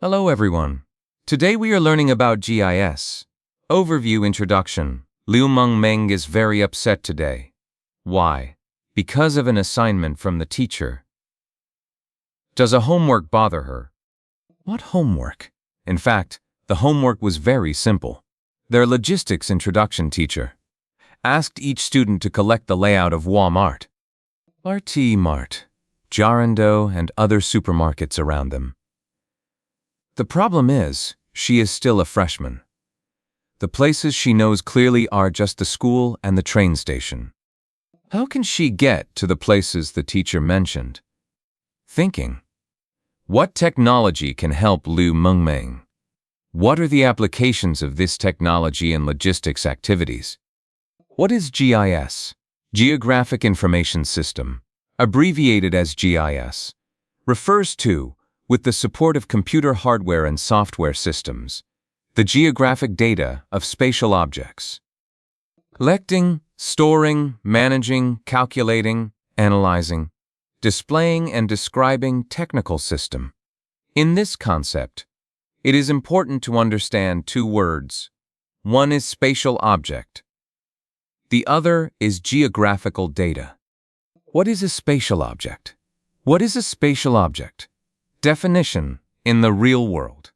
Hello everyone. Today we are learning about GIS. Overview Introduction. Liu Mengmeng is very upset today. Why? Because of an assignment from the teacher. Does a homework bother her? What homework? In fact, the homework was very simple. Their logistics introduction teacher asked each student to collect the layout of Walmart, RT Mart, Jarando, and other supermarkets around them. The problem is, she is still a freshman. The places she knows clearly are just the school and the train station. How can she get to the places the teacher mentioned? Thinking. What technology can help Liu Mengmeng? What are the applications of this technology in logistics activities? What is GIS? Geographic Information System, abbreviated as GIS, refers to, with the support of computer hardware and software systems, the geographic data of spatial objects. Collecting, storing, managing, calculating, analyzing, displaying and describing technical system. In this concept, it is important to understand two words. One is spatial object. The other is geographical data. What is a spatial object? What is a spatial object? Definition: in the real world,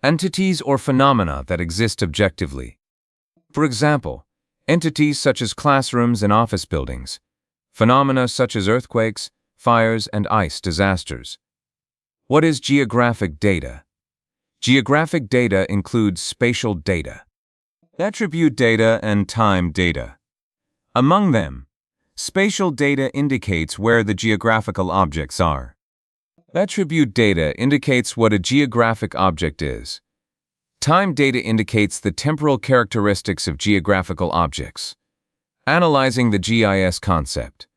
entities or phenomena that exist objectively. For example, entities such as classrooms and office buildings, phenomena such as earthquakes, fires, and ice disasters. What is geographic data? Geographic data includes spatial data, attribute data, and time data. Among them, spatial data indicates where the geographical objects are. Attribute data indicates what a geographic object is. Time data indicates the temporal characteristics of geographical objects. Analyzing the GIS concept.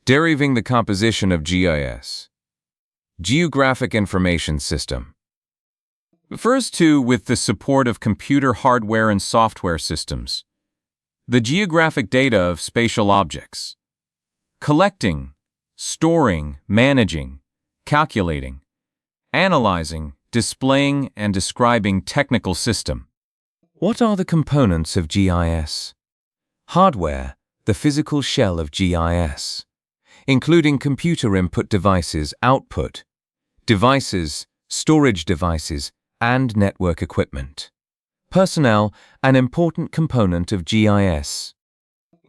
Deriving the composition of GIS. Geographic Information System. Refers to with the support of computer hardware and software systems. The geographic data of spatial objects. Collecting, storing, managing, calculating, analyzing, displaying, and describing technical system. What are the components of GIS? Hardware, the physical shell of GIS, including computer input devices, output devices, storage devices, and network equipment. Personnel, an important component of GIS,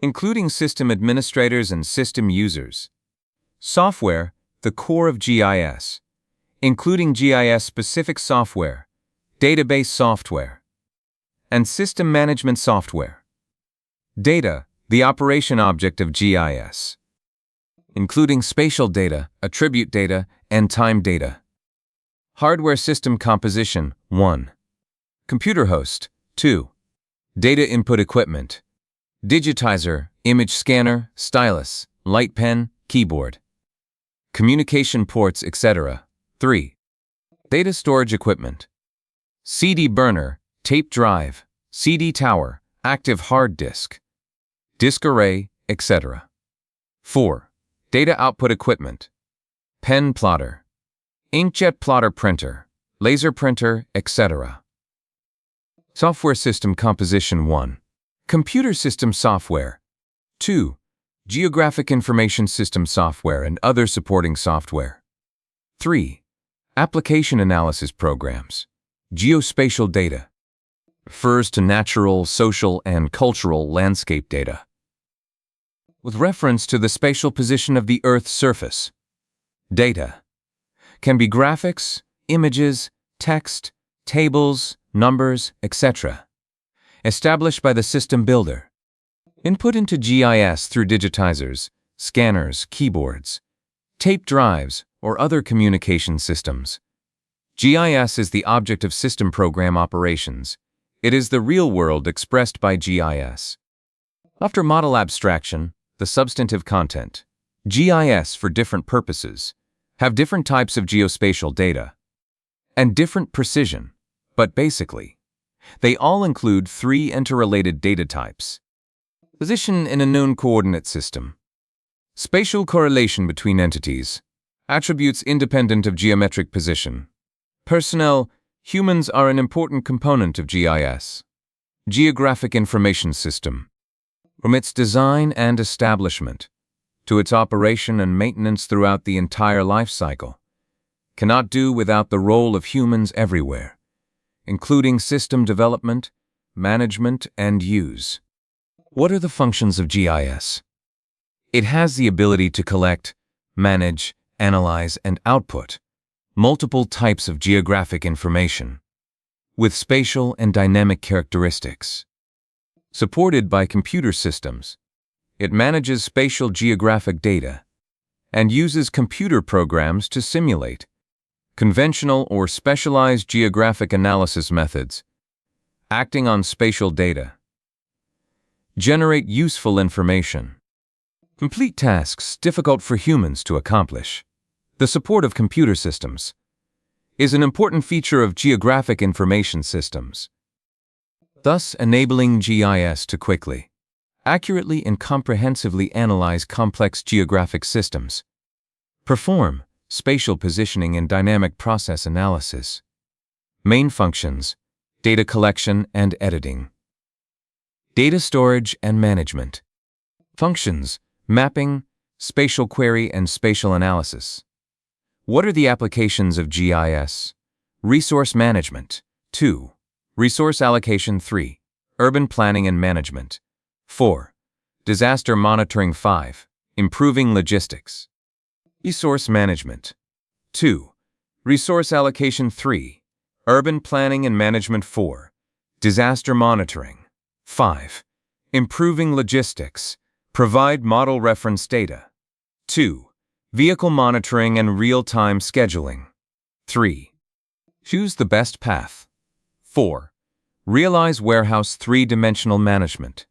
including system administrators and system users. Software, the core of GIS, including GIS-specific software, database software, and system management software. Data, the operation object of GIS, including spatial data, attribute data, and time data. Hardware system composition. 1. Computer host. 2. Data input equipment. Digitizer, image scanner, stylus, light pen, keyboard. Communication ports, etc. 3. Data storage equipment. CD burner, tape drive, CD tower, active hard disk, disk array, etc. 4. Data output equipment. Pen plotter, inkjet plotter printer, laser printer, etc. Software system composition. 1. Computer system software. 2. Geographic Information System software and other supporting software. 3. Application analysis programs. Geospatial data. Refers to natural, social, and cultural landscape data. With reference to the spatial position of the Earth's surface. Data can be graphics, images, text, tables, numbers, etc. established by the system builder. Input into GIS through digitizers, scanners, keyboards, tape drives, or other communication systems. GIS is the object of system program operations. It is the real world expressed by GIS. After model abstraction, the substantive content, GIS for different purposes, have different types of geospatial data and different precision, but basically, they all include 3 interrelated data types. Position in a known coordinate system. Spatial correlation between entities. Attributes independent of geometric position. Personnel, Humans are an important component of GIS, Geographic Information System. From its design and establishment to its operation and maintenance throughout the entire life cycle, cannot do without the role of humans everywhere, including system development, management, and use. What are the functions of GIS? It has the ability to collect, manage, analyze, and output multiple types of geographic information with spatial and dynamic characteristics. Supported by computer systems, it manages spatial geographic data and uses computer programs to simulate conventional or specialized geographic analysis methods, acting on spatial data. Generate useful information. Complete tasks difficult for humans to accomplish. The support of computer systems is an important feature of geographic information systems, thus enabling GIS to quickly, accurately, and comprehensively analyze complex geographic systems, perform spatial positioning and dynamic process analysis. Main functions: data collection and editing, data storage and management. Functions: mapping, spatial query, and spatial analysis. What are the applications of GIS? Resource management. 2. Resource allocation. 3. Urban planning and management. 4. Disaster monitoring. 5. Improving logistics. Resource management. 2. Resource allocation. 3. Urban planning and management. 4. Disaster monitoring. 5. Improving logistics. Provide model reference data. 2. Vehicle monitoring and real-time scheduling. 3. Choose the best path. 4. Realize warehouse three-dimensional management.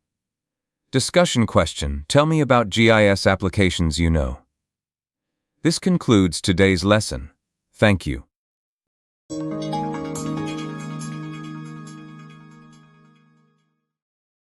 Discussion question: tell me about GIS applications you know. This concludes today's lesson. Thank you.